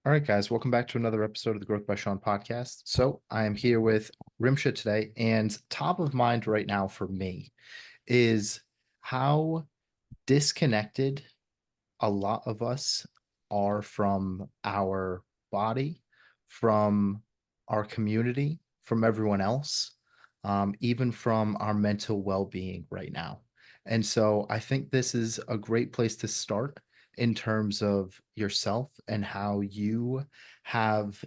All right, guys, welcome back to another episode of the Growth by Shawn podcast. So, I am here with Rimsha today, and top of mind right now for me is how disconnected a lot of us are from our body, from our community, from everyone else, even from our mental well-being right now. And so I think this is a great place to start in terms of yourself and how you have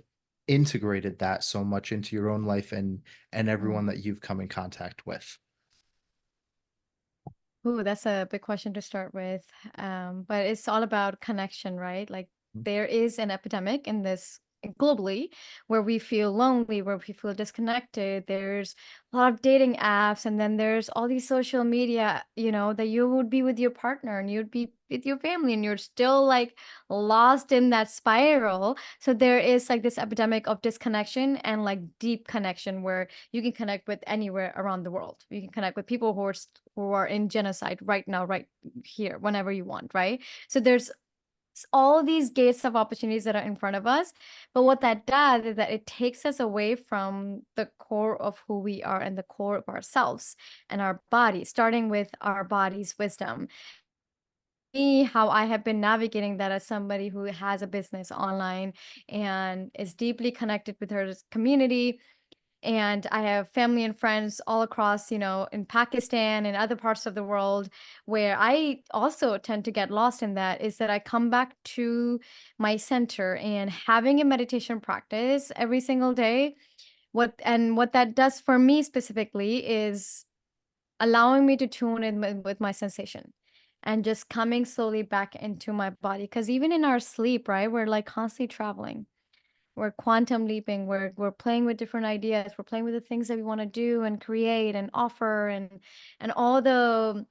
integrated that so much into your own life and everyone Mm. that you've come in contact with. Ooh, that's a big question to start with. But it's all about connection, right? Like there is an epidemic in this globally where we feel lonely, where we feel disconnected. There's a lot of dating apps, and then there's all these social media, that you would be with your partner and you'd be with your family, and you're still like lost in that spiral. So there is like this epidemic of disconnection and like deep connection where you can connect with anywhere around the world. You can connect with people who are in genocide right now, right here, whenever you want, right? So there's all these gates of opportunities that are in front of us. But what that does is that it takes us away from the core of who we are and the core of ourselves and our body, starting with our body's wisdom. Me, how I have been navigating that as somebody who has a business online and is deeply connected with her community, and I have family and friends all across, in Pakistan and other parts of the world where I also tend to get lost in that, is that I come back to my center and having a meditation practice every single day. What that does for me specifically is allowing me to tune in with my sensation and just coming slowly back into my body. Because even in our sleep, right, we're like constantly traveling, we're quantum leaping, we're playing with different ideas, we're playing with the things that we want to do and create and offer, and all the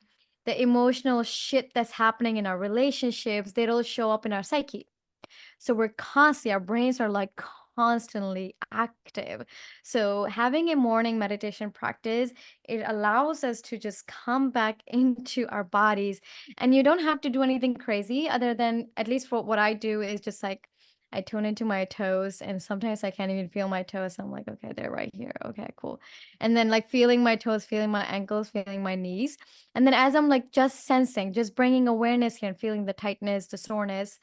emotional shit that's happening in our relationships, they will show up in our psyche. So we're constantly, our brains are like constantly active. So having a morning meditation practice, it allows us to just come back into our bodies. And you don't have to do anything crazy other than, at least for what I do, is just like I tune into my toes, and sometimes I can't even feel my toes. I'm like, okay, they're right here. Okay, cool. And then like feeling my toes, feeling my ankles, feeling my knees. And then as I'm like just sensing, just bringing awareness here and feeling the tightness, the soreness,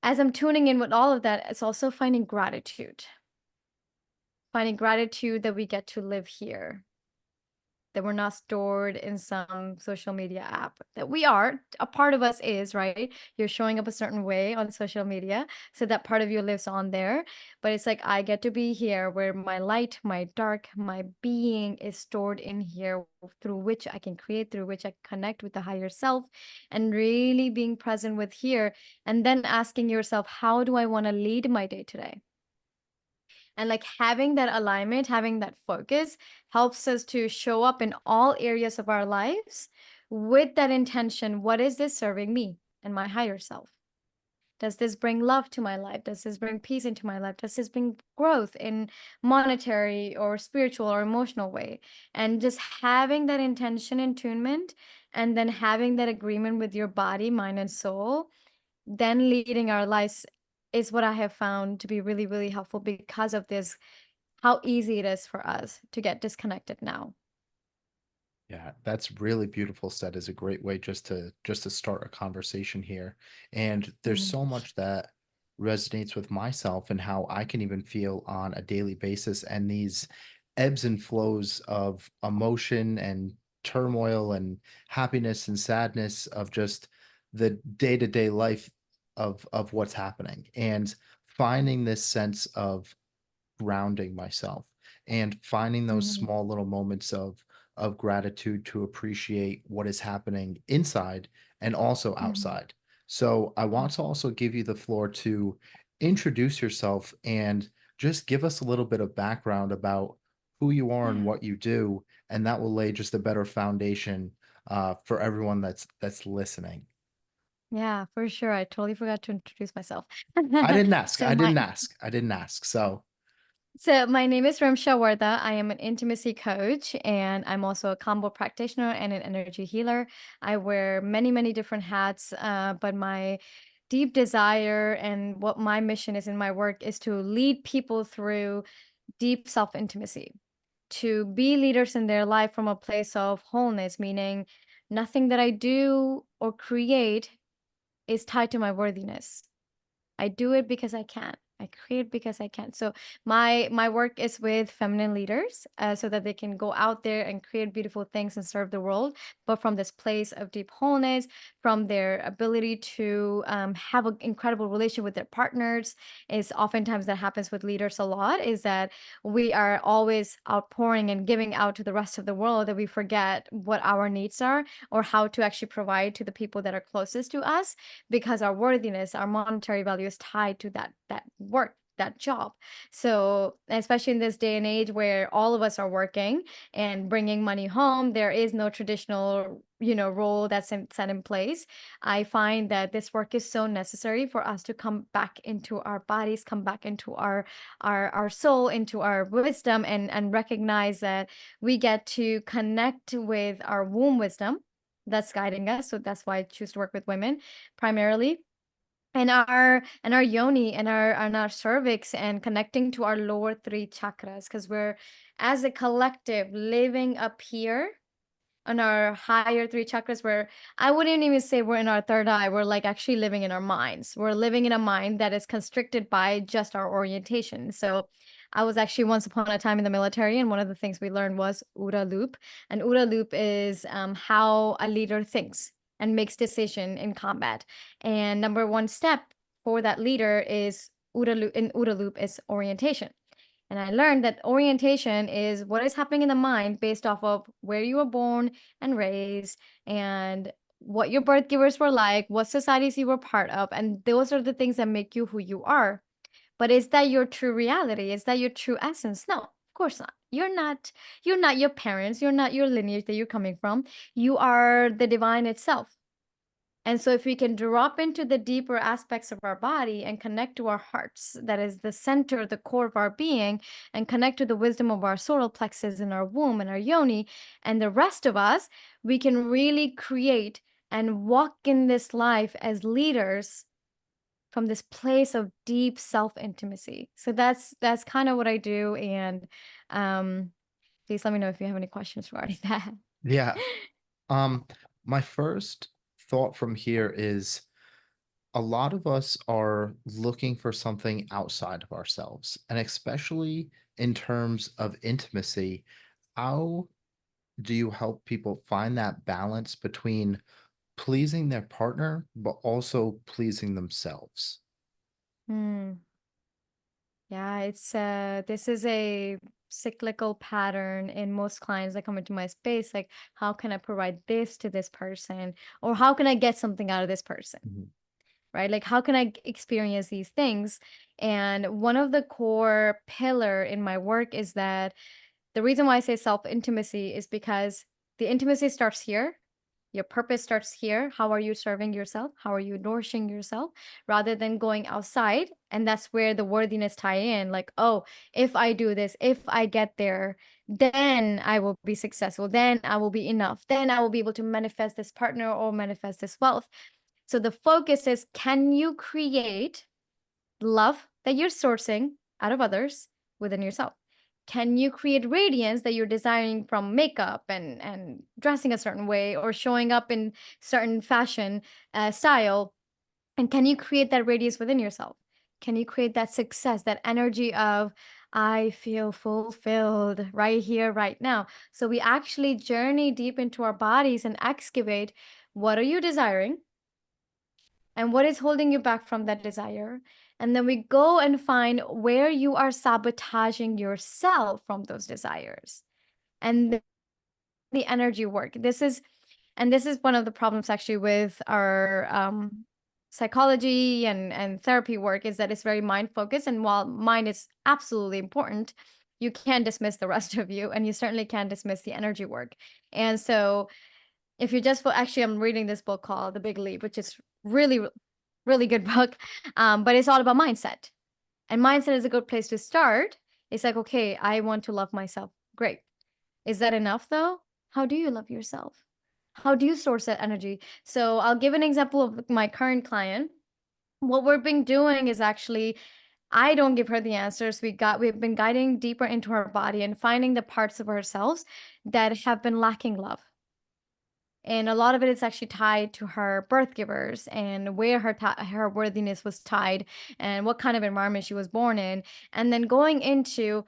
as I'm tuning in with all of that, it's also finding gratitude that we get to live here, that we're not stored in some social media app. That we are, a part of us is, right? You're showing up a certain way on social media, so that part of you lives on there. But it's like I get to be here where my light, my dark, my being is stored in here, through which I can create, through which I connect with the higher self, and really being present with here. And then asking yourself, how do I want to lead my day today? And like having that alignment, having that focus helps us to show up in all areas of our lives with that intention. What is this serving me and my higher self? Does this bring love to my life? Does this bring peace into my life? Does this bring growth in monetary or spiritual or emotional way? And just having that intention and attunement, and then having that agreement with your body, mind, and soul, then leading our lives, is what I have found to be really, really helpful because of this, how easy it is for us to get disconnected now. Yeah, that's really beautiful said is a great way just to start a conversation here. And there's Mhm. so much that resonates with myself and how I can even feel on a daily basis and these ebbs and flows of emotion and turmoil and happiness and sadness of just the day-to-day life of what's happening and finding this sense of grounding myself and finding those Mhm. small little moments of gratitude to appreciate what is happening inside and also Mhm. outside. So I want to also give you the floor to introduce yourself and just give us a little bit of background about who you are and Yeah. what you do, and that will lay just a better foundation for everyone that's listening. Yeah, for sure. I totally forgot to introduce myself. I didn't ask. So I my didn't ask. I didn't ask. So so my name is Rimsha Warda. I am an intimacy coach, and I'm also a combo practitioner and an energy healer. I wear many, many different hats, but my deep desire, and what my mission is in my work is to lead people through deep self-intimacy, to be leaders in their life from a place of wholeness, meaning nothing that I do or create is tied to my worthiness. I do it because I can. I create because I can. So my work is with feminine leaders, so that they can go out there and create beautiful things and serve the world, but from this place of deep wholeness, from their ability to have an incredible relationship with their partners. Is oftentimes that happens with leaders a lot. Is that we are always outpouring and giving out to the rest of the world, that we forget what our needs are, or how to actually provide to the people that are closest to us, because our worthiness, our monetary value is tied to that work, that job. So, especially in this day and age where all of us are working and bringing money home, there is no traditional, role that's set in place. I find that this work is so necessary for us to come back into our bodies, come back into our soul, into our wisdom, and recognize that we get to connect with our womb wisdom that's guiding us. So that's why I choose to work with women primarily, and our yoni, and our cervix, and connecting to our lower three chakras, because we're, as a collective, living up here on our higher three chakras, where I wouldn't even say we're in our third eye. We're like actually living in our minds. We're living in a mind that is constricted by just our orientation. So I was actually once upon a time in the military, and one of the things we learned was OODA loop. And OODA loop is how a leader thinks and makes decision in combat. And number one step for that leader is OODA loop. In OODA loop is orientation. And I learned that orientation is what is happening in the mind based off of where you were born and raised, and what your birth givers were like, what societies you were part of. And those are the things that make you who you are. But is that your true reality? Is that your true essence? No, of course not. You're not your parents. You're not your lineage that you're coming from. You are the divine itself. And so, if we can drop into the deeper aspects of our body and connect to our hearts, that is the center, the core of our being, and connect to the wisdom of our solar plexus and our womb and our yoni and the rest of us, we can really create and walk in this life as leaders from this place of deep self-intimacy. So that's kind of what I do. And um, please let me know if you have any questions regarding that. Yeah. Um, my first thought from here is a lot of us are looking for something outside of ourselves, and especially in terms of intimacy, how do you help people find that balance between pleasing their partner but also pleasing themselves? Hmm. Yeah, this is a cyclical pattern in most clients that come into my space. Like, how can I provide this to this person? Or how can I get something out of this person? Mhm. Right? Like, how can I experience these things? And one of the core pillar in my work is that the reason why I say self-intimacy is because the intimacy starts here. Your purpose starts here. How are you serving yourself? How are you nourishing yourself, rather than going outside? And that's where the worthiness tie in. Like, oh, if I do this, if I get there, then I will be successful. Then I will be enough. Then I will be able to manifest this partner or manifest this wealth. So the focus is, can you create love that you're sourcing out of others within yourself? Can you create radiance that you're desiring from makeup and dressing a certain way, or showing up in certain fashion style? And can you create that radiance within yourself? Can you create that success, that energy of, I feel fulfilled right here, right now? So we actually journey deep into our bodies and excavate, what are you desiring? And what is holding you back from that desire? And then we go and find where you are sabotaging yourself from those desires. And the energy work. This is one of the problems actually with our psychology and therapy work, is that it's very mind focused. And while mind is absolutely important, you can't dismiss the rest of you, and you certainly can't dismiss the energy work. And so, if you just actually, I'm reading this book called The Big Leap, which is really, really good book. But it's all about mindset. And mindset is a good place to start. It's like, okay, I want to love myself. Great. Is that enough though? How do you love yourself? How do you source that energy? So I'll give an example of my current client. What we've been doing is actually, I don't give her the answers. We've been guiding deeper into her body and finding the parts of ourselves that have been lacking love. And a lot of it is actually tied to her birth givers and where her worthiness was tied and what kind of environment she was born in. And then going into,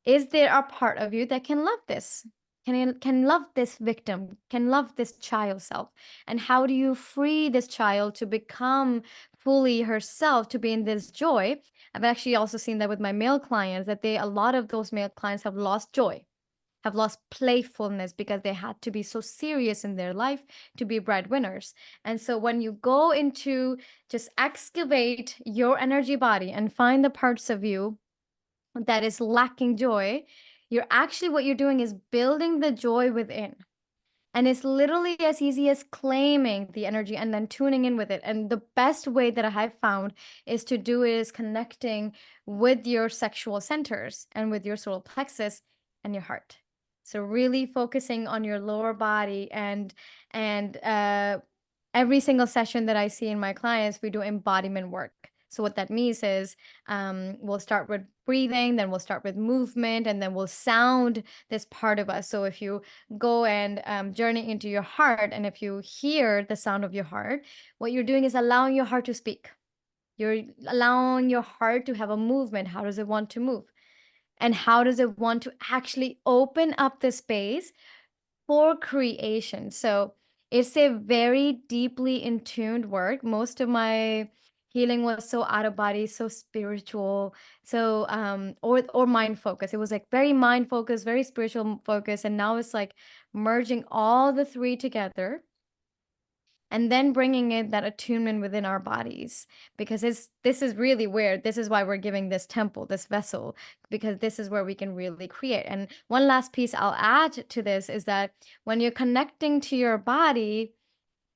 is there a part of you that can love this? Can love this victim, can love this child self? And how do you free this child to become fully herself, to be in this joy? I've actually also seen that with my male clients, that a lot of those male clients have lost joy, have lost playfulness because they had to be so serious in their life to be breadwinners. And so when you go into, just excavate your energy body and find the parts of you that is lacking joy, you're actually, what you're doing is building the joy within. And it's literally as easy as claiming the energy and then tuning in with it. And the best way that I have found is to do is connecting with your sexual centers and with your solar plexus and your heart. So really focusing on your lower body, and every single session that I see in my clients, we do embodiment work. So what that means is, we'll start with breathing, then we'll start with movement, and then we'll sound this part of us. So if you go and journey into your heart, and if you hear the sound of your heart, what you're doing is allowing your heart to speak. You're allowing your heart to have a movement. How does it want to move? And how does it want to actually open up the space for creation? So it's a very deeply in tuned work. Most of my healing was so out of body, so spiritual, so or mind focused. It was like very mind focused, very spiritual focused, and now it's like merging all the three together and then bringing in that attunement within our bodies, because this is really where, this is why we're giving this temple, this vessel, because this is where we can really create. And one last piece I'll add to this is that when you're connecting to your body,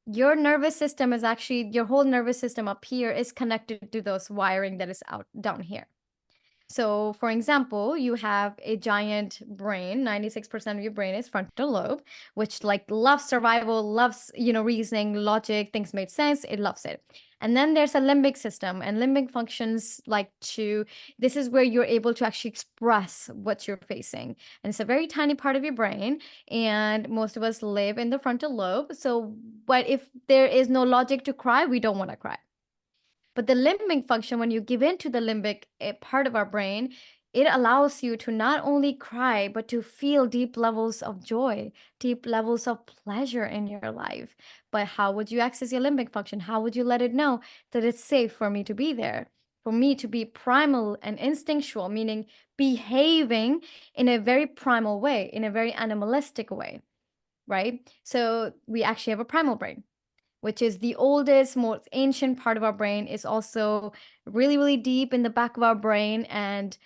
your nervous system is actually, your whole nervous system up here is connected to those wiring that is out down here. So, for example, you have a giant brain. 96% of your brain is frontal lobe, which like loves survival, loves, reasoning, logic, things made sense. It loves it. And then there's a limbic system, and limbic functions like to, this is where you're able to actually express what you're facing. And it's a very tiny part of your brain, and most of us live in the frontal lobe. So, but if there is no logic to cry, we don't want to cry. But the limbic function, when you give in to the limbic part of our brain, it allows you to not only cry, but to feel deep levels of joy, deep levels of pleasure in your life. But how would you access your limbic function? How would you let it know that it's safe for me to be there? For me to be primal and instinctual, meaning behaving in a very primal way, in a very animalistic way, right? So we actually have a primal brain, which is the oldest, most ancient part of our brain, is also really, really deep in the back of our brain. And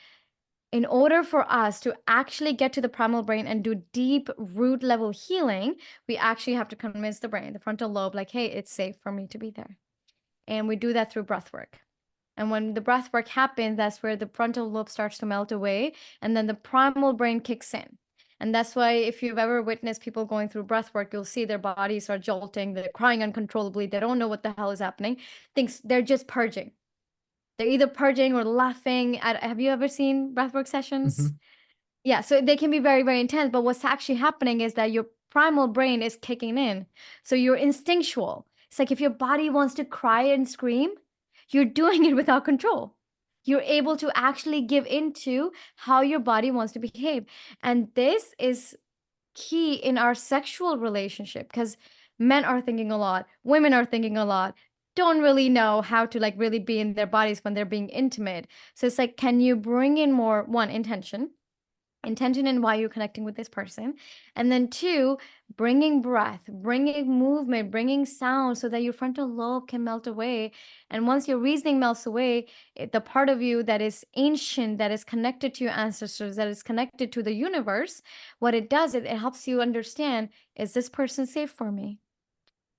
in order for us to actually get to the primal brain and do deep root level healing, we actually have to convince the brain, the frontal lobe, like, hey, it's safe for me to be there. And we do that through breath work. And when the breath work happens, that's where the frontal lobe starts to melt away, and then the primal brain kicks in. And that's why, if you've ever witnessed people going through breath work, you'll see their bodies are jolting, they're crying uncontrollably, they don't know what the hell is happening. Things, they're just purging. They're either purging or laughing. Have you ever seen breathwork sessions? Mhm. Yeah, so they can be very, very intense, but what's actually happening is that your primal brain is kicking in. So you're instinctual. It's like if your body wants to cry and scream, you're doing it without control. You're able to actually give into how your body wants to behave. And this is key in our sexual relationship, because men are thinking a lot, women are thinking a lot, don't really know how to like really be in their bodies when they're being intimate. So it's like, can you bring in more, one, intention and why you're connecting with this person, and then two, bringing breath, bringing movement, bringing sound, so that your frontal lobe can melt away. And once your reasoning melts away, the part of you that is ancient, that is connected to your ancestors, that is connected to the universe, what it does, it helps you understand, is this person safe for me?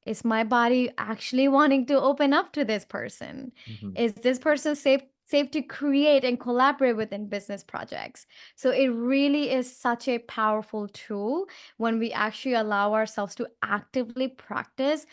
Is my body actually wanting to open up to this person? Mhm. Is this person safe to create and collaborate with in business projects? So it really is such a powerful tool when we actually allow ourselves to actively practice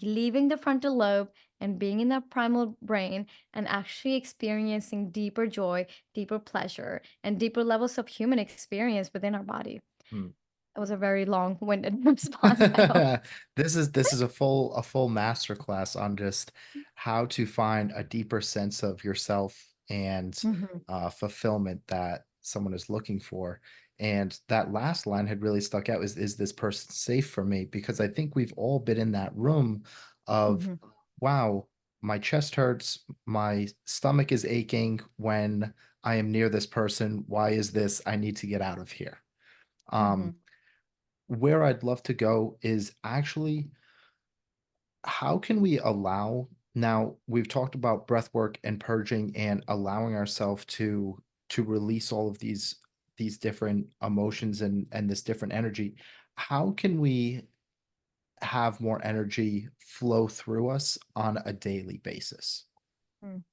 leaving the frontal lobe and being in that primal brain and actually experiencing deeper joy, deeper pleasure, and deeper levels of human experience within our body. Hmm. It was a very long-winded response, I hope. This is a full masterclass on just how to find a deeper sense of yourself and Mhm, fulfillment that someone is looking for. And that last line had really stuck out, is this person safe for me? Because I think we've all been in that room of, mhm, wow, my chest hurts, my stomach is aching when I am near this person. Why is this? I need to get out of here. Um, mhm, where I'd love to go is actually, how can we allow, now we've talked about breath work and purging and allowing ourselves to release all of these different emotions and this different energy. How can we have more energy flow through us on a daily basis? mm.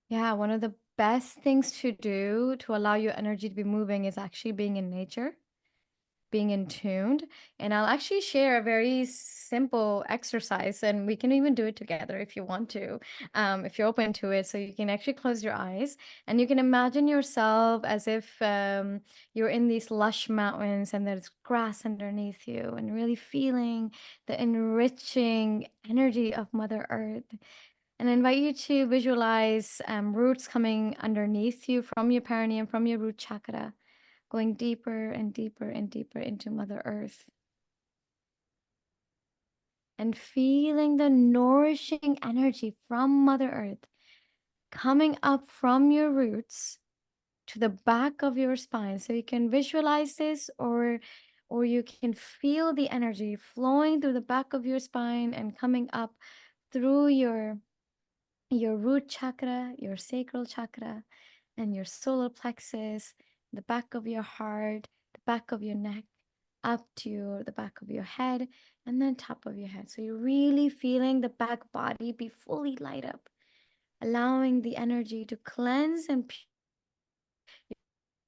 Yeah, one of the best things to do to allow your energy to be moving is actually being in nature, being in tuned. And I'll actually share a very simple exercise, and we can even do it together if you want to, if you're open to it. So you can actually close your eyes and you can imagine yourself as if you're in these lush mountains and there's grass underneath you, and really feeling the enriching energy of Mother Earth. And I invite you to visualize roots coming underneath you from your perineum, from your root chakra, going deeper and deeper and deeper into Mother Earth, and feeling the nourishing energy from Mother Earth coming up from your roots to the back of your spine. So you can visualize this, or you can feel the energy flowing through the back of your spine and coming up through your root chakra, your sacral chakra, and your solar plexus, the back of your heart, the back of your neck, up to the back of your head, and then top of your head. So you're really feeling the back body be fully light up, allowing the energy to cleanse and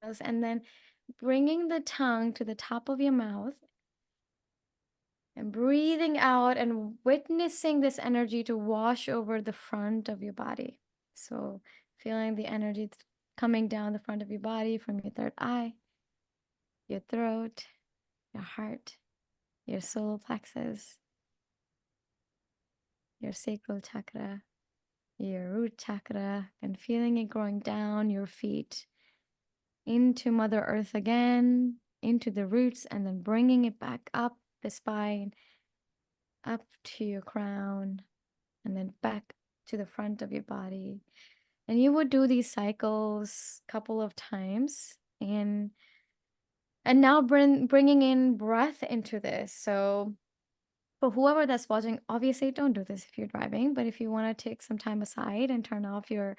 purify, and then bringing the tongue to the top of your mouth and breathing out and witnessing this energy to wash over the front of your body. So feeling the energy coming down the front of your body from your third eye, your throat, your heart, your solar plexus, your sacral chakra, your root chakra, and feeling it growing down your feet into Mother Earth again, into the roots, and then bringing it back up the spine, up to your crown, and then back to the front of your body. And you would do these cycles a couple of times, and now bringing in breath into this. So for whoever that's watching, obviously don't do this if you're driving, but if you want to take some time aside and turn off your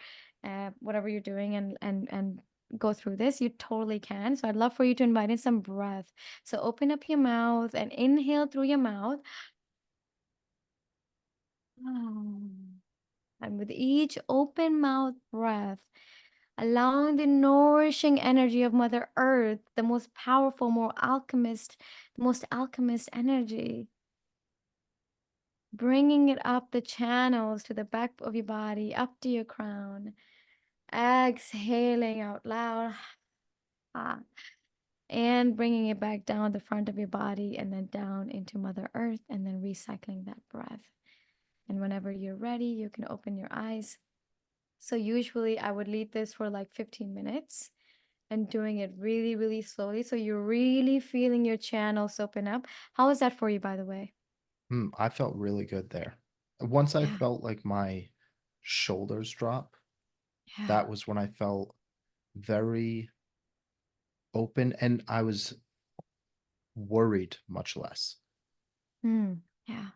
whatever you're doing, and go through this, you totally can. So I'd love for you to invite in some breath. So open up your mouth and inhale through your mouth. And with each open mouth breath, allowing the nourishing energy of Mother Earth, the most powerful, the most alchemist energy, bringing it up the channels to the back of your body, up to your crown, exhaling out loud, ah, and bringing it back down the front of your body and then down into Mother Earth, and then recycling that breath. And whenever you're ready, you can open your eyes. So usually I would lead this for like 15 minutes and doing it really, really slowly. So you're really feeling your channels open up. How is that for you, by the way? I felt really good there. Once I Yeah. felt like my shoulders drop, Yeah. that was when I felt very open, and I was worried much less. Yeah.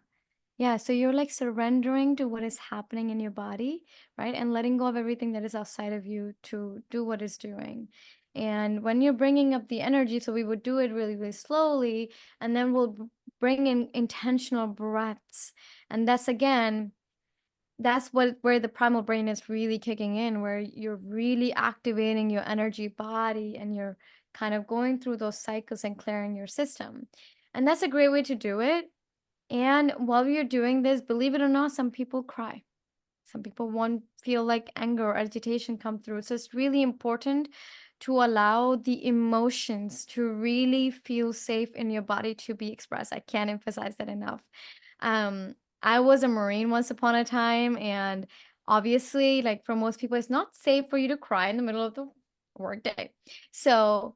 Yeah, so you're like surrendering to what is happening in your body, right? And letting go of everything that is outside of you to do what it's doing. And when you're bringing up the energy, so we would do it really, really slowly, and then we'll bring in intentional breaths. And that's again, that's where the primal brain is really kicking in, where you're really activating your energy body and you're kind of going through those cycles and clearing your system. And that's a great way to do it. And while you're doing this, believe it or not, some people cry. Some people won't feel like anger or agitation come through. So it's really important to allow the emotions to really feel safe in your body to be expressed. I can't emphasize that enough. Um, I was a Marine once upon a time, and obviously, like for most people, it's not safe for you to cry in the middle of the workday. So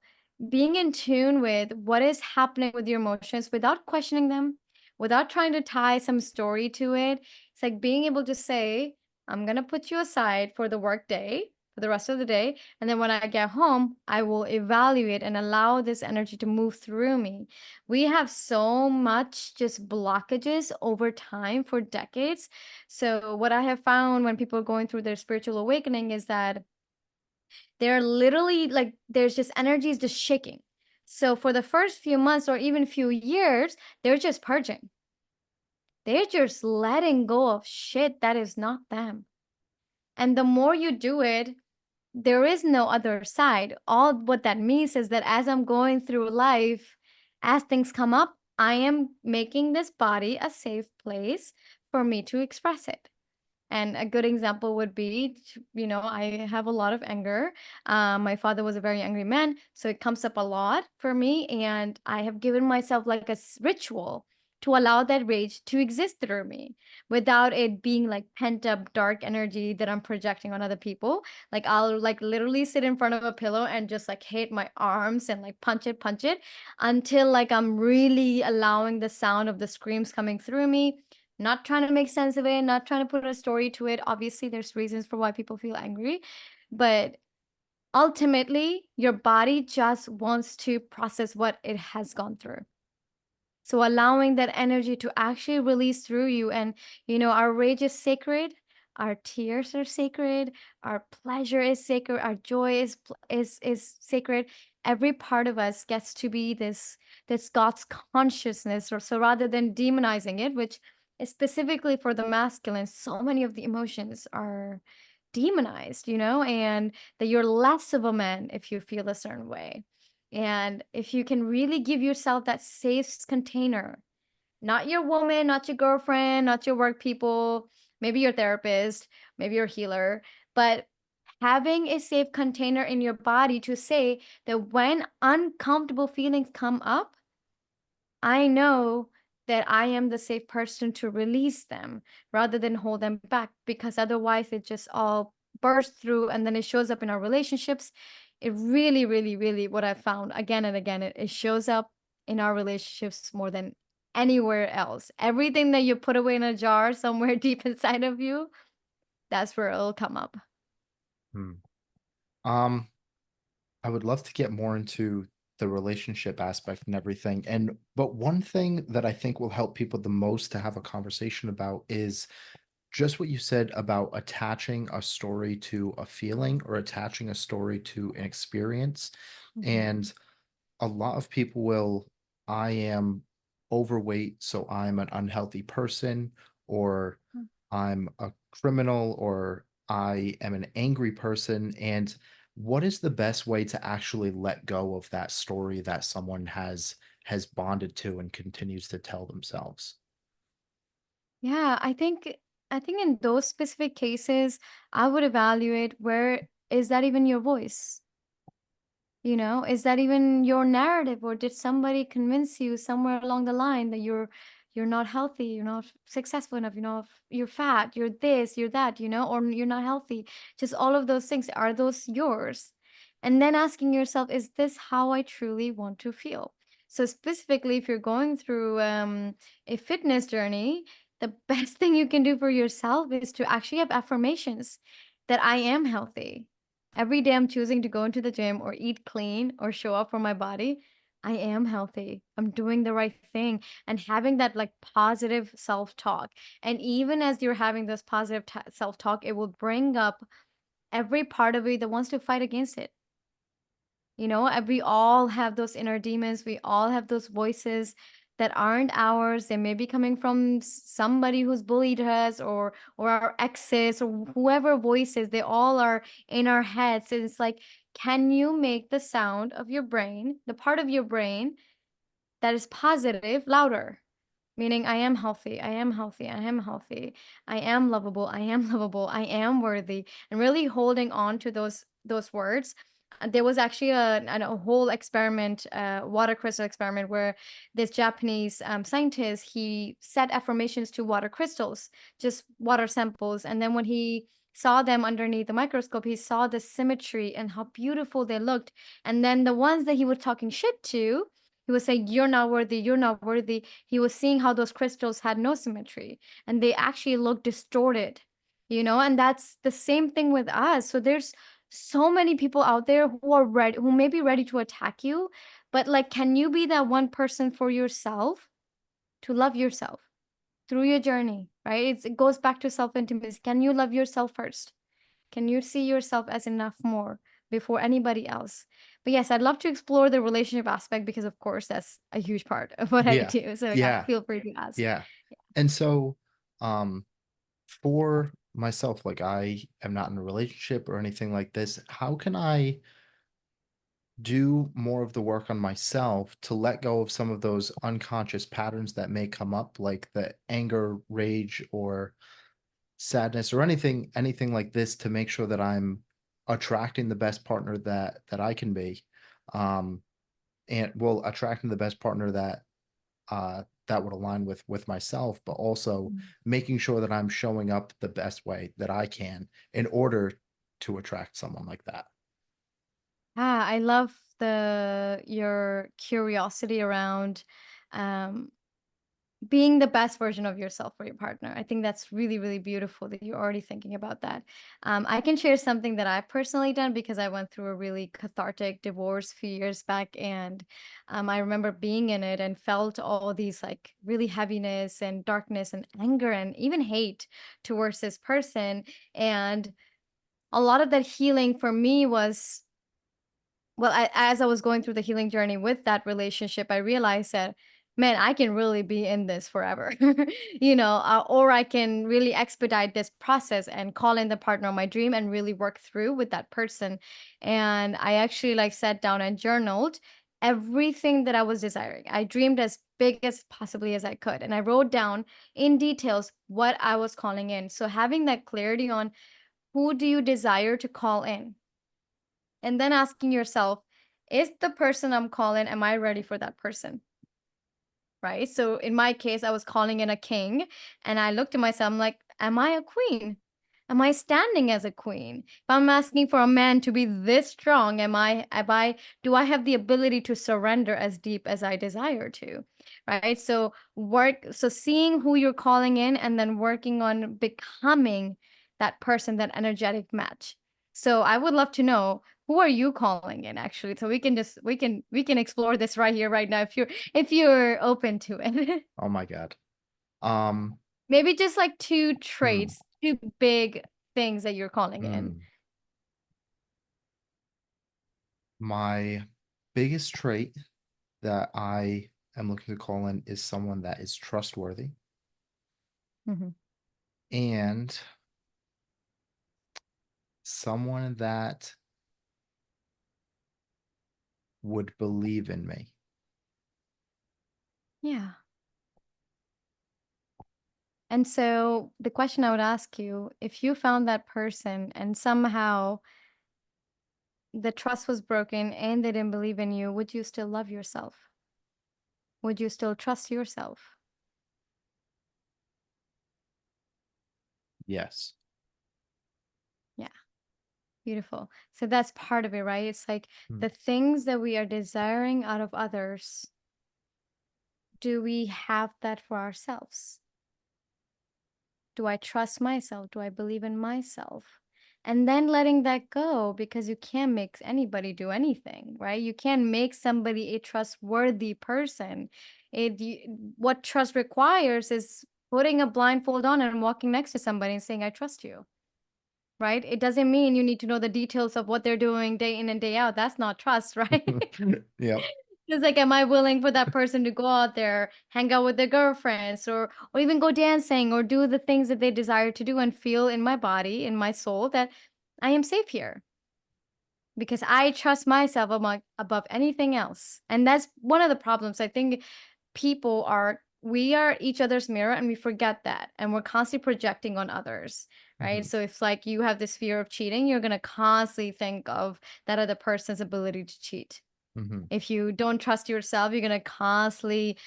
being in tune with what is happening with your emotions without questioning them, without trying to tie some story to it, it's like being able to say, I'm going to put you aside for the work day, for the rest of the day. And then when I get home, I will evaluate and allow this energy to move through me. We have so much just blockages over time for decades. So, what I have found when people are going through their spiritual awakening is that they're literally like, there's just energies just shaking. So, for the first few months or even few years, they're just purging. They're just letting go of shit that is not them. And the more you do it, there is no other side. All what that means is that as I'm going through life, as things come up, I am making this body a safe place for me to express it. And a good example would be, I have a lot of anger. My father was a very angry man, so it comes up a lot for me. And I have given myself like a ritual to allow that rage to exist through me without it being like pent up dark energy that I'm projecting on other people. Like I'll like literally sit in front of a pillow and just like hit my arms and like punch it until like I'm really allowing the sound of the screams coming through me, not trying to make sense of it, not trying to put a story to it. Obviously, there's reasons for why people feel angry, but ultimately, your body just wants to process what it has gone through. So allowing that energy to actually release through you. And our rage is sacred, our tears are sacred, our pleasure is sacred, our joy is sacred. Every part of us gets to be this God's consciousness. Or so rather than demonizing it, which is specifically for the masculine, so many of the emotions are demonized, and that you're less of a man if you feel a certain way. And if you can really give yourself that safe container, not your woman, not your girlfriend, not your work people, maybe your therapist, maybe your healer, but having a safe container in your body to say that when uncomfortable feelings come up, I know that I am the safe person to release them rather than hold them back, because otherwise it just all bursts through and then it shows up in our relationships. It really, really, really, what I found again and again, it shows up in our relationships more than anywhere else. Everything that you put away in a jar somewhere deep inside of you, that's where it'll come up. Hmm. Um, I would love to get more into the relationship aspect and everything. But one thing that I think will help people the most to have a conversation about is just what you said about attaching a story to a feeling or attaching a story to an experience. Mhm. And a lot of people will, I am overweight, so I'm an unhealthy person, or Mm. I'm a criminal, or I am an angry person. And what is the best way to actually let go of that story that someone has bonded to and continues to tell themselves? Yeah, I think in those specific cases, I would evaluate, where is that even your voice? Is that even your narrative, or did somebody convince you somewhere along the line that you're not healthy, you're not successful enough, you're fat, you're this, you're that, or you're not healthy. Just all of those things, are those yours? And then asking yourself, is this how I truly want to feel? So specifically, if you're going through a fitness journey, the best thing you can do for yourself is to actually have affirmations that I am healthy. Every day I'm choosing to go into the gym or eat clean or show up for my body, I am healthy. I'm doing the right thing, and having that like positive self-talk. And even as you're having this positive self-talk, it will bring up every part of you that wants to fight against it. We all have those inner demons. We all have those voices that aren't ours. They may be coming from somebody who's bullied us, or our exes, or whoever voices. They all are in our heads. And it's like, can you make the sound of your brain, the part of your brain that is positive, louder? meaning I am healthy, I am healthy, I am healthy, I am lovable, I am lovable, I am worthy, and really holding on to those words. There was actually a whole experiment, water crystal experiment, where this Japanese scientist, he set affirmations to water crystals, just water samples, and then when he saw them underneath the microscope, he saw the symmetry and how beautiful they looked. And then the ones that he was talking shit to, he was saying, "You're not worthy, you're not worthy." He was seeing how those crystals had no symmetry and they actually look distorted, and that's the same thing with us. So there's so many people out there who are ready, who may be ready to attack you, but like, can you be that one person for yourself to love yourself through your journey, right? It goes back to self intimacy. Can you love yourself first? Can you see yourself as enough more before anybody else? But yes, I'd love to explore the relationship aspect because, of course, that's a huge part of what I Yeah. do. So yeah, Yeah. feel free to ask. Yeah. And so, um, for myself, like I am not in a relationship or anything like this, how can I do more of the work on myself to let go of some of those unconscious patterns that may come up, like the anger, rage, or sadness, or anything like this, to make sure that I'm attracting the best partner that I can be, um, and well, attracting the best partner that would align with myself, but also Mm. making sure that I'm showing up the best way that I can in order to attract someone like that. I love the your curiosity around um being the best version of yourself for your partner. I think that's really, really beautiful that you're already thinking about that. I can share something that I've personally done because I went through a really cathartic divorce a few years back. And I remember being in it and felt all these like really heaviness and darkness and anger and even hate towards this person. And a lot of that healing for me was, well, as I was going through the healing journey with that relationship, I realized that, man, I can really be in this forever, or I can really expedite this process and call in the partner of my dream and really work through with that person. And I actually like sat down and journaled everything that I was desiring. I dreamed as big as possibly as I could, and I wrote down in details what I was calling in. So having that clarity on who do you desire to call in, and then asking yourself, is the person I'm calling, am I ready for that person? Right? So in my case, I was calling in a king, and I looked at myself, I'm like, am I a queen? Am I standing as a queen? If I'm asking for a man to be this strong, do I have the ability to surrender as deep as I desire to? Right? So seeing who you're calling in and then working on becoming that person, that energetic match. So I would love to know, who are you calling in, actually? So we can explore this right here, right now, if you're open to it. Oh my God. Um, Maybe just like two hmm, traits, two big things that you're calling in. hmm. My biggest trait that I am looking to call in is someone that is trustworthy Mhm. and someone that would believe in me. Yeah. And so the question I would ask you, if you found that person and somehow the trust was broken and they didn't believe in you, would you still love yourself? Would you still trust yourself? Yes. Yeah. Beautiful. So that's part of it, right? It's like Hmm. the things that we are desiring out of others, do we have that for ourselves? Do I trust myself? Do I believe in myself? And then letting that go, because you can't make anybody do anything, right? You can't make somebody a trustworthy person. What trust requires is putting a blindfold on and walking next to somebody and saying, I trust you, right? It doesn't mean you need to know the details of what they're doing day in and day out. That's not trust, right? Yep. It's like, am I willing for that person to go out there, hang out with their girlfriends, or even go dancing or do the things that they desire to do and feel in my body, in my soul, that I am safe here because I trust myself above anything else. And that's one of the problems. I think people are we are each other's mirror and we forget that. And we're constantly projecting on others, right? Mhm. So if like you have this fear of cheating, you're going to constantly think of that other person's ability to cheat. Mhm. If you don't trust yourself, you're going to constantly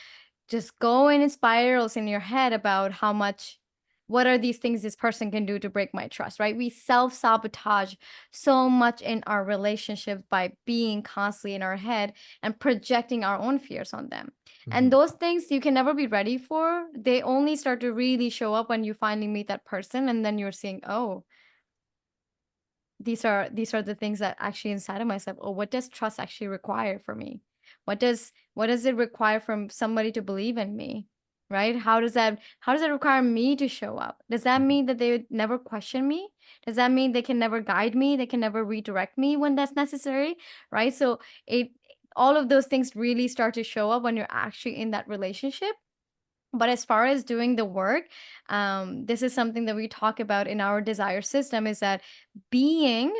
just go in spirals in your head about what are these things this person can do to break my trust, right? We self-sabotage so much in our relationship by being constantly in our head and projecting our own fears on them. And Mhm. those things you can never be ready for. They only start to really show up when you finally meet that person, and then you're seeing, oh, these are the things that actually inside of myself. Oh, what does trust actually require for me? What does it require from somebody to believe in me? Right? How does that require me to show up? Does that Mhm. mean that they would never question me? Does that mean they can never guide me? They can never redirect me when that's necessary? Right? So it all of those things really start to show up when you're actually in that relationship. But as far as doing the work, this is something that we talk about in our desire system, is that being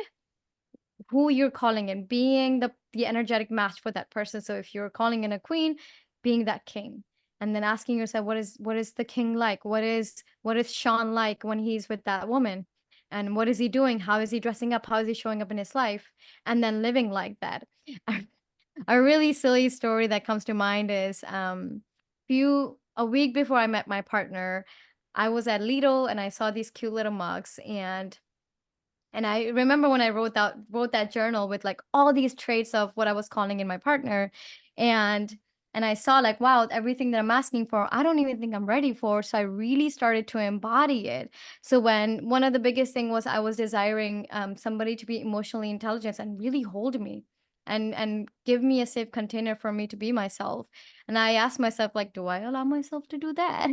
who you're calling in, being the energetic match for that person. So if you're calling in a queen, being that king. And then asking yourself, what is the king like? What is Shawn like when he's with that woman? And what is he doing? How is he dressing up? How is he showing up in his life? And then living like that. A really silly story that comes to mind is a week before I met my partner, I was at Lidl and I saw these cute little mugs, and I remember when I wrote that journal with like all these traits of what I was calling in my partner, and and I saw like, wow, everything that I'm asking for, I don't even think I'm ready for. So I really started to embody it. So when one of the biggest thing was I was desiring somebody to be emotionally intelligent and really hold me and give me a safe container for me to be myself. And I asked myself, like, do I allow myself to do that?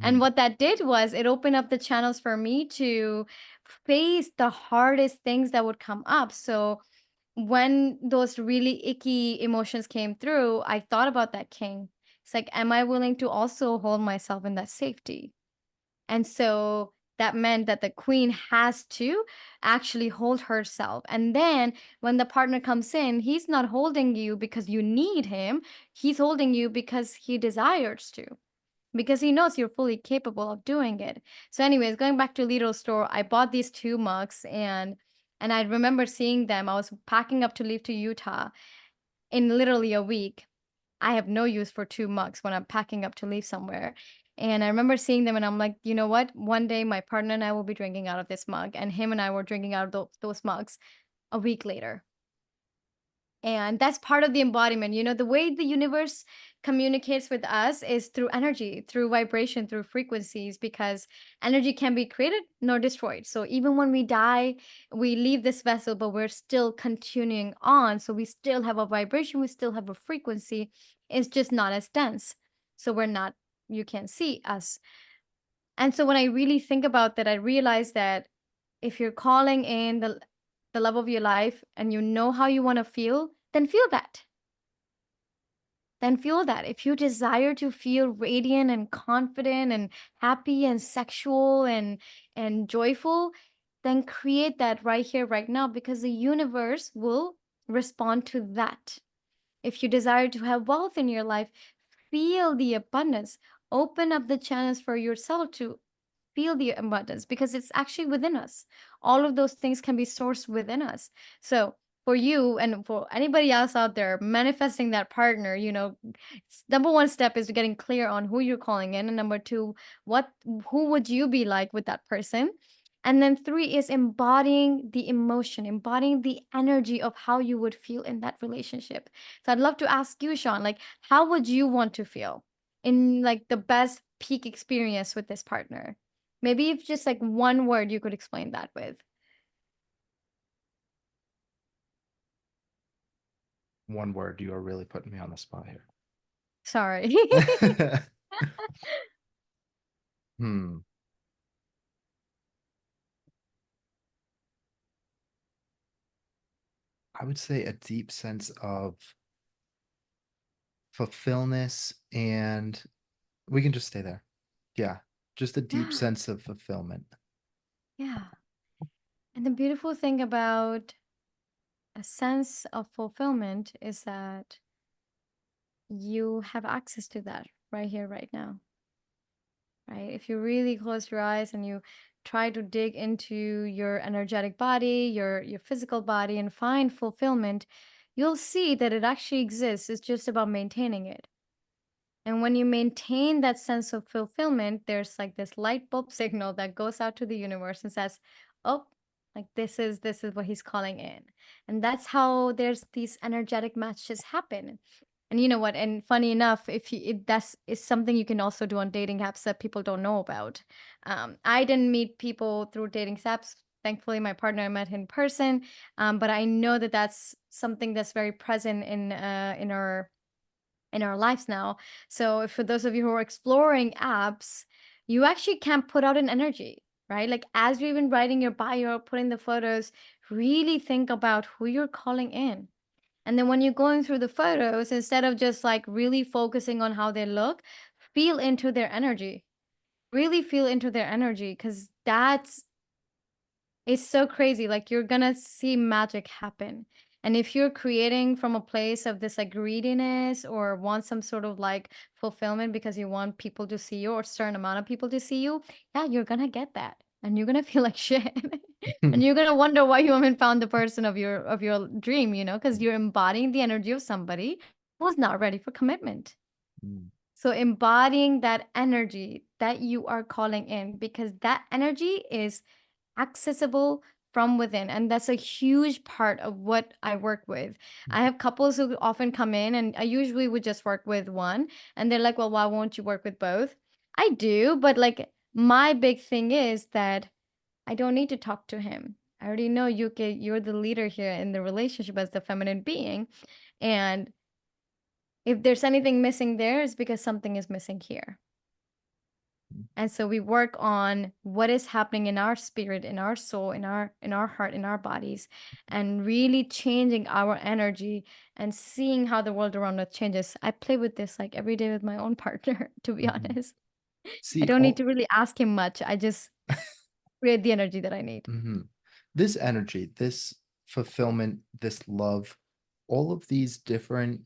And Mhm. what that did was it opened up the channels for me to face the hardest things that would come up. So when those really icky emotions came through, I thought about that king. It's like, am I willing to also hold myself in that safety? And so that meant that the queen has to actually hold herself. And then when the partner comes in, he's not holding you because you need him. He's holding you because he desires to, because he knows you're fully capable of doing it. So, anyways, going back to Lidl store, I bought these two mugs, and I remember seeing them. I was packing up to leave to Utah in literally a week. I have no use for two mugs when I'm packing up to leave somewhere. And I remember seeing them and I'm like, you know what? One day my partner and I will be drinking out of this mug. And him and I were drinking out of those mugs a week later. And that's part of the embodiment. The way the universe communicates with us is through energy, through vibration, through frequencies, because energy can be created nor destroyed. So even when we die, we leave this vessel, but we're still continuing on. So we still have a vibration, we still have a frequency. It's just not as dense. So you can't see us. And so when I really think about that, I realize that if you're calling in the love of your life and you know how you want to feel, then feel that. Then feel that. If you desire to feel radiant and confident and happy and sexual and joyful, then create that right here, right now, because the universe will respond to that. If you desire to have wealth in your life, feel the abundance. Open up the channels for yourself to feel the abundance because it's actually within us. All of those things can be sourced within us. So, for you and for anybody else out there manifesting that partner, number one step is getting clear on who you're calling in. And number two, who would you be like with that person? And then three is embodying the emotion, embodying the energy of how you would feel in that relationship. So I'd love to ask you, Shawn, like, how would you want to feel in like the best peak experience with this partner? Maybe if just like one word you could explain that with. One word, you are really putting me on the spot Sorry. here. Hmm. I would say a deep sense of fulfillment, and we can just stay there. Yeah, just a deep Yeah. sense of fulfillment. Yeah. And the beautiful thing about a sense of fulfillment is that you have access to that. right here, right now, right? If you really close your eyes and you try to dig into your energetic body, your physical body and find fulfillment, you'll see that it actually exists. It's just about maintaining it. And when you maintain that sense of fulfillment, there's like this light bulb signal that goes out to the universe and says, "Oh, like this is what he's calling in." And that's how there's these energetic matches happen. And you know what? And funny enough, if that's is something you can also do on dating apps that people don't know about. I didn't meet people through dating apps. Thankfully, my partner I met in person. But I know that that's something that's very present in our lives now. So for those of you who are exploring apps, you actually can put out an energy, right? Like as you're even writing your bio, putting the photos, really think about who you're calling in. And then when you're going through the photos, instead of just like really focusing on how they look, feel into their energy. Really feel into their energy because that's it's so crazy, like, you're gonna see magic happen, and if you're creating from a place of this, like, greediness or want some sort of, like, fulfillment because you want people to see you or a certain amount of people to see you, yeah, you're gonna get that, and you're gonna feel like shit, and you're gonna wonder why you haven't found the person of your dream, you know, because 'cause you're embodying the energy of somebody who's not ready for commitment. Mm, So embodying that energy that you are calling in because that energy is accessible from within, and that's a huge part of what I work with. I have couples who often come in, and I usually would just work with one, and they're like, "Well, why won't you work with both?" I do, but like my big thing is that I don't need to talk to him. I already know you're the leader here in the relationship as the feminine being, and if there's anything missing there, it's because something is missing here. And so we work on what is happening in our spirit, in our soul, in our heart, in our bodies, and really changing our energy and seeing how the world around us changes. I play with this like every day with my own partner, to be mhm. honest. I See, don't need all to really ask him much. I just create the energy that I need. mhm. This energy, this fulfillment, this love, all of these different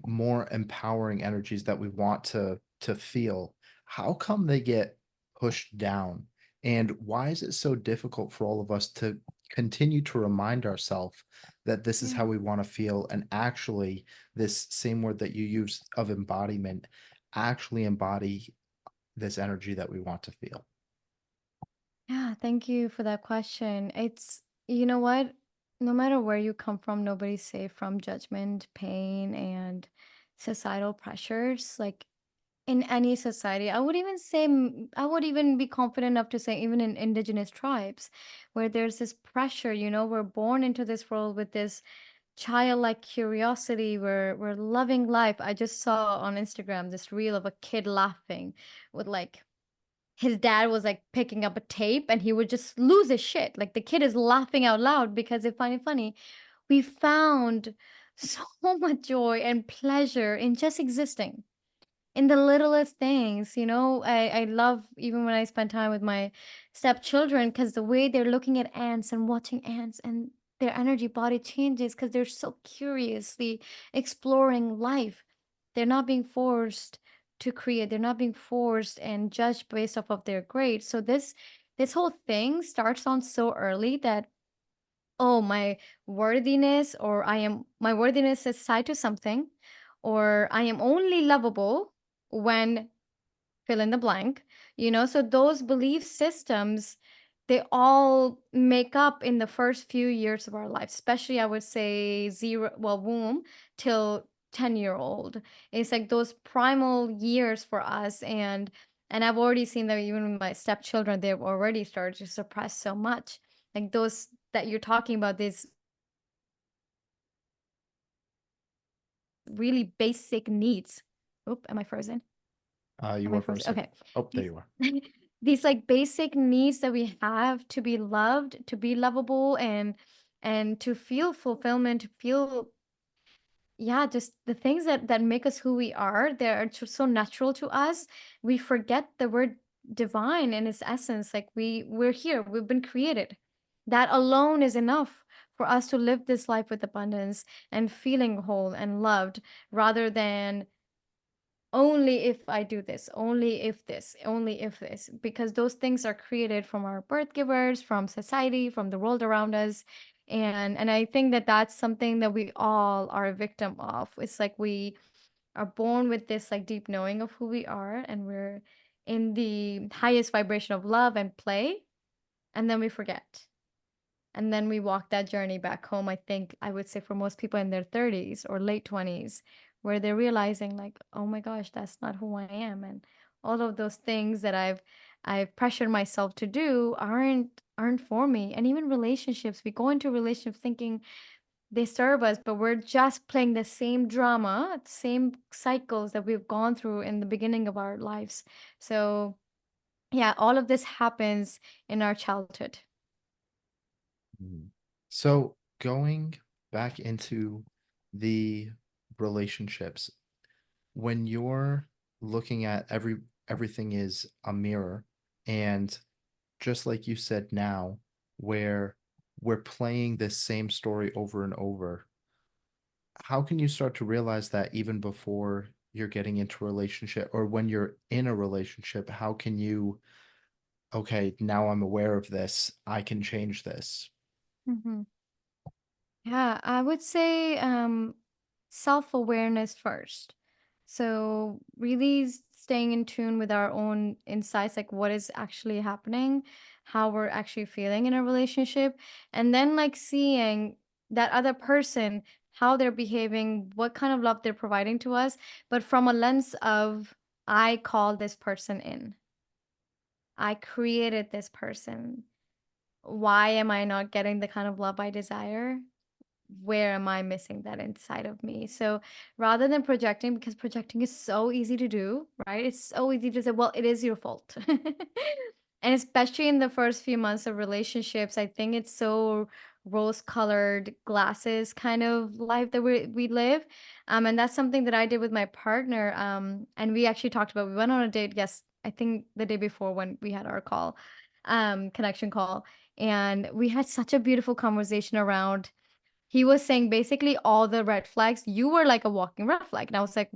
more empowering energies that we want to feel, how come they get pushed down? And why is it so difficult for all of us to continue to remind ourselves that this is how Yeah. we want to feel, and actually this same word that you use of embodiment actually embody this energy that we want to feel? Yeah, thank you for that question. You know what? No matter where you come from, nobody's safe from judgment, pain, and societal pressures. Like in any society, I would even say, I would even be confident enough to say, even in indigenous tribes, where there's this pressure, you know, we're born into this world with this childlike curiosity, we're loving life. I just saw on Instagram this reel of a kid laughing with like his dad was like picking up a tape and he would just lose his shit. Like the kid is laughing out loud because they find it funny. We found so much joy and pleasure in just existing in the littlest things, you know. I love even when I spend time with my stepchildren because the way they're looking at ants and watching ants and their energy body changes because they're so curiously exploring life. They're not being forced to create. They're not being forced and judged based off of their grades. So this whole thing starts on so early that oh, my worthiness or I am my worthiness is tied to something, or I am only lovable when fill in the blank, you know? So those belief systems, they all make up in the first few years of our life, especially I would say womb till 10-year-old. It's like those primal years for us. And I've already seen that even with my stepchildren, they've already started to suppress so much. Like those that you're talking about, these really basic needs. Oop, am I frozen? You Am I were frozen? frozen. Okay. Oh, there These you are. these like basic needs that we have to be loved, to be lovable and to feel fulfillment, to feel yeah, just the things that make us who we are, they're just so natural to us. We forget the word divine in its essence. Like we're here, we've been created. That alone is enough for us to live this life with abundance and feeling whole and loved rather than only if I do this, only if this, only if this, because those things are created from our birth givers, from society, from the world around us. And I think that that's something that we all are a victim of. It's like we are born with this like deep knowing of who we are, and we're in the highest vibration of love and play, and then we forget. And then we walk that journey back home, I think I would say for most people in their 30s or late 20s, where they're realizing like, oh my gosh, that's not who I am. And all of those things that I've pressured myself to do aren't for me. And even relationships, we go into relationships thinking they serve us, but we're just playing the same drama, same cycles that we've gone through in the beginning of our lives. So yeah, all of this happens in our childhood. Mhm. So going back into the relationships, when you're looking at everything is a mirror, and just like you said now, where we're playing this same story over and over, how can you start to realize that even before you're getting into a relationship, or when you're in a relationship, how can you, okay, now I'm aware of this, I can change this? Mhm. Yeah, I would say self-awareness first. So really staying in tune with our own insights, like what is actually happening, how we're actually feeling in a relationship, and then like seeing that other person, how they're behaving, what kind of love they're providing to us, but from a lens of I call this person in. I created this person. Why am I not getting the kind of love I desire? Where am I missing that inside of me? So rather than projecting, because projecting is so easy to do, right? It's so easy to say, well, it is your fault. And especially in the first few months of relationships, I think it's so rose-colored glasses kind of life that we live. And that's something that I did with my partner. And we actually talked about, we went on a date, yes, I think the day before when we had our call, connection call. And we had such a beautiful conversation around he was saying basically all the red flags. You were like a walking red flag. And I was like,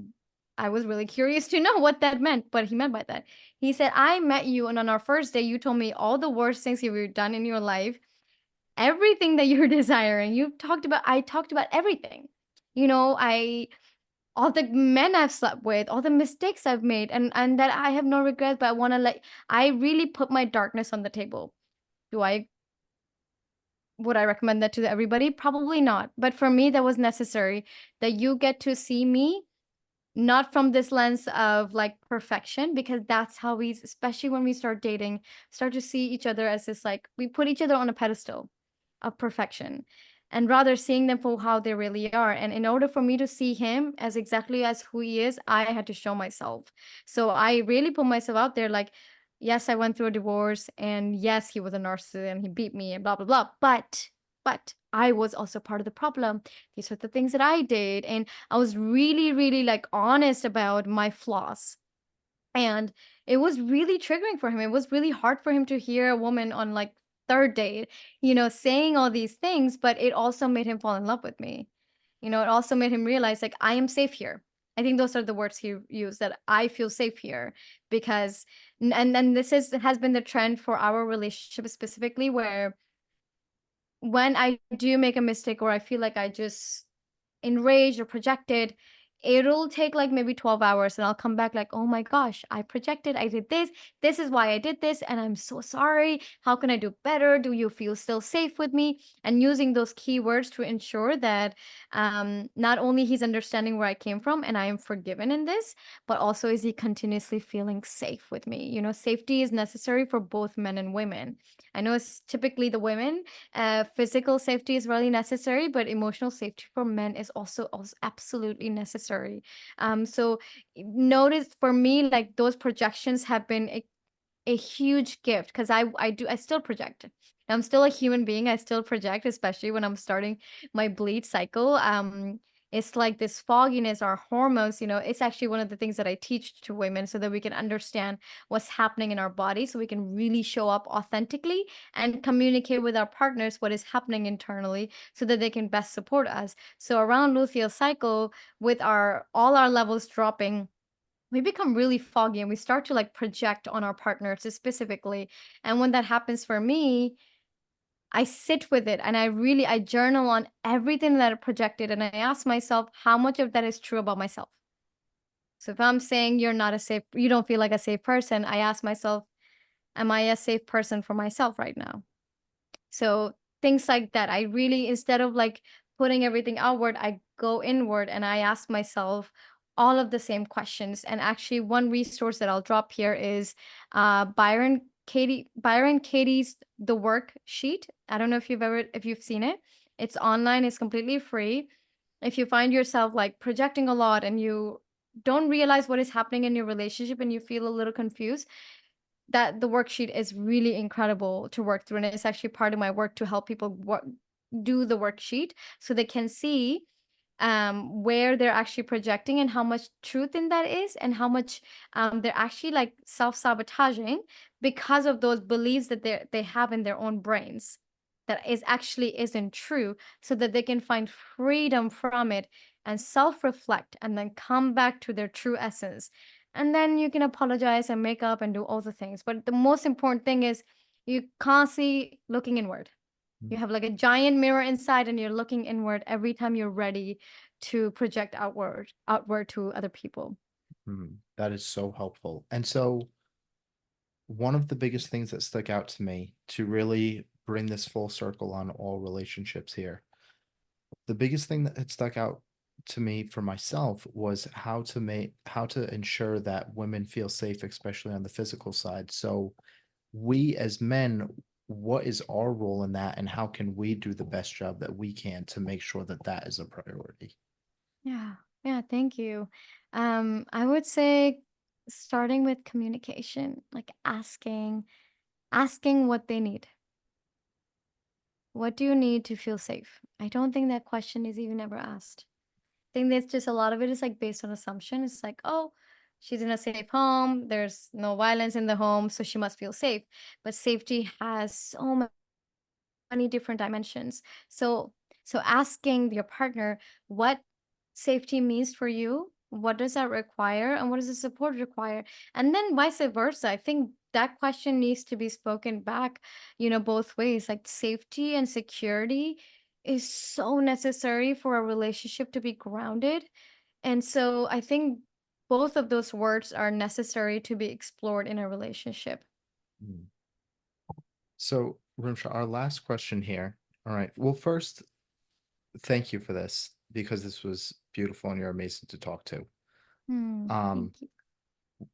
I was really curious to know what that meant, what he meant by that. He said, I met you, and on our first day, you told me all the worst things you've done in your life, everything that you're desiring. I talked about everything. You know, all the men I've slept with, all the mistakes I've made, and that I have no regrets, but I really put my darkness on the table. Do I Would I recommend that to everybody? Probably not. But for me, that was necessary that you get to see me not from this lens of like perfection, because that's how we, especially when we start dating, start to see each other as this like we put each other on a pedestal of perfection, and rather seeing them for how they really are. And in order for me to see him as exactly as who he is, I had to show myself. So I really put myself out there like, yes, I went through a divorce, and yes, he was a narcissist and he beat me and blah blah blah. But I was also part of the problem. These are the things that I did. And I was really, really like honest about my flaws. And it was really triggering for him. It was really hard for him to hear a woman on like third date, saying all these things, but it also made him fall in love with me. It also made him realize like I am safe here. I think those are the words he used, that I feel safe here because and then this is has been the trend for our relationship specifically, where when I do make a mistake or I feel like I just enraged or projected, it'll take like maybe 12 hours and I'll come back like, oh my gosh, I projected, I did this. This is why I did this. And I'm so sorry. How can I do better? Do you feel still safe with me? And using those keywords to ensure that not only he's understanding where I came from and I am forgiven in this, but also is he continuously feeling safe with me? Safety is necessary for both men and women. I know it's typically the women, physical safety is really necessary, but emotional safety for men is also absolutely necessary. So notice for me, like those projections have been a huge gift because I still project. I'm still a human being. I still project, especially when I'm starting my bleed cycle. It's like this fogginess, our hormones, it's actually one of the things that I teach to women so that we can understand what's happening in our body so we can really show up authentically and communicate with our partners what is happening internally so that they can best support us. So around luteal cycle, with our all our levels dropping, we become really foggy and we start to like project on our partners specifically. And when that happens for me, I sit with it and I journal on everything that I projected and I ask myself how much of that is true about myself. So if I'm saying you don't feel like a safe person, I ask myself, am I a safe person for myself right now? So things like that. I really, instead of like putting everything outward, I go inward and I ask myself all of the same questions. And actually, one resource that I'll drop here is Byron Katie's The Worksheet. I don't know if you've seen it. It's online. It's completely free. If you find yourself like projecting a lot and you don't realize what is happening in your relationship and you feel a little confused, that the worksheet is really incredible to work through, and it's actually part of my work to help people do the worksheet so they can see where they're actually projecting and how much truth in that is and how much they're actually like self-sabotaging because of those beliefs that they have in their own brains that is actually isn't true, so that they can find freedom from it and self-reflect and then come back to their true essence. And then you can apologize and make up and do all the things, but the most important thing is you constantly looking inward. You Mm, have like a giant mirror inside and you're looking inward every time you're ready to project outward to other people. that is so helpful. And so, one of the biggest things that stuck out to me to really bring this full circle on all relationships here, the biggest thing that had stuck out to me for myself was how to ensure that women feel safe, especially on the physical side. So, we as men, what is our role in that, and how can we do the best job that we can to make sure that that is a priority? Yeah. Yeah, thank you. I would say starting with communication, like asking what they need. What do you need to feel safe? I don't think that question is even ever asked. I think that's just a lot of it is like based on assumption. It's like, oh, she's in a safe home. There's no violence in the home, so she must feel safe. But safety has so many different dimensions. So asking your partner what safety means for you, what does that require, and what does the support require? And then vice versa. I think that question needs to be spoken back, both ways. Like safety and security is so necessary for a relationship to be grounded. And so I think both of those words are necessary to be explored in a relationship. Mm. So, Rimsha, our last question here. All right. Well, first, thank you for this because this was beautiful and you're amazing to talk to. Um, Thank you.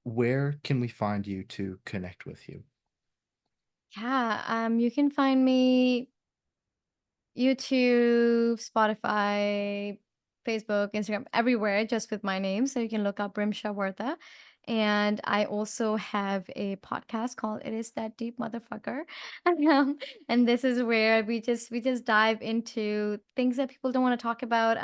where can we find you to connect with you? Yeah, you can find me YouTube, Spotify, Facebook, Instagram, everywhere, just with my name. So you can look up Rimsha Warda. And I also have a podcast called It Is That Deep Motherfucker. And this is where we just dive into things that people don't want to talk about,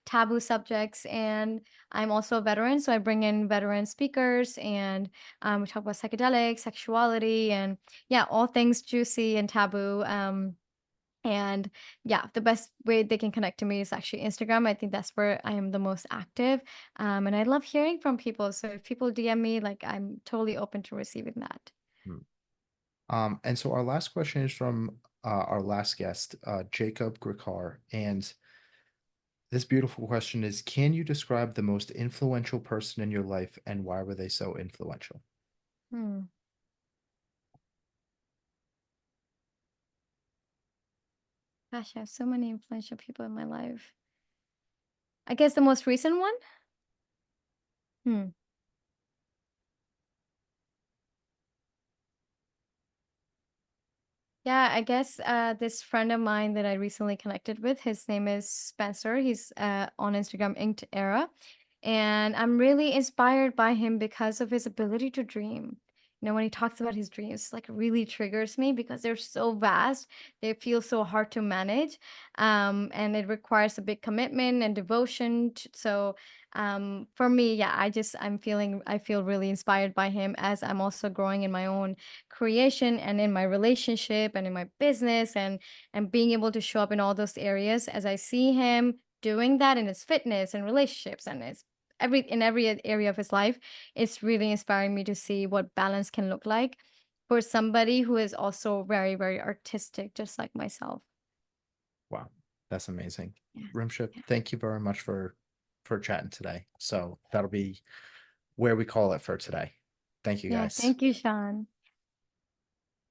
taboo subjects. And I'm also a veteran, so I bring in veteran speakers and we talk about psychedelics, sexuality, and yeah, all things juicy and taboo. And yeah, the best way they can connect to me is actually Instagram. I think that's where I am the most active. And I love hearing from people. So if people DM me, like I'm totally open to receiving that. Hmm. And so our last question is from our last guest, Jacob Grikar. And this beautiful question is, can you describe the most influential person in your life and why were they so influential? Hmm. Gosh, I have so many influential people in my life. I guess the most recent one? Hmm. Yeah, I guess this friend of mine that I recently connected with, his name is Spencer. He's on Instagram, Inked Era. And I'm really inspired by him because of his ability to dream. When he talks about his dreams, like really triggers me because they're so vast. They feel so hard to manage. And it requires a big commitment and devotion. So for me, yeah, I feel really inspired by him as I'm also growing in my own creation and in my relationship and in my business and being able to show up in all those areas as I see him doing that in his fitness and relationships and his in every area of his life. It's really inspiring me to see what balance can look like for somebody who is also very, very artistic, just like myself. Wow, that's amazing. Yeah. Rimsha, Yeah. thank you very much for chatting today. So that'll be where we call it for today. Thank you Yeah. guys. Thank you, Sean.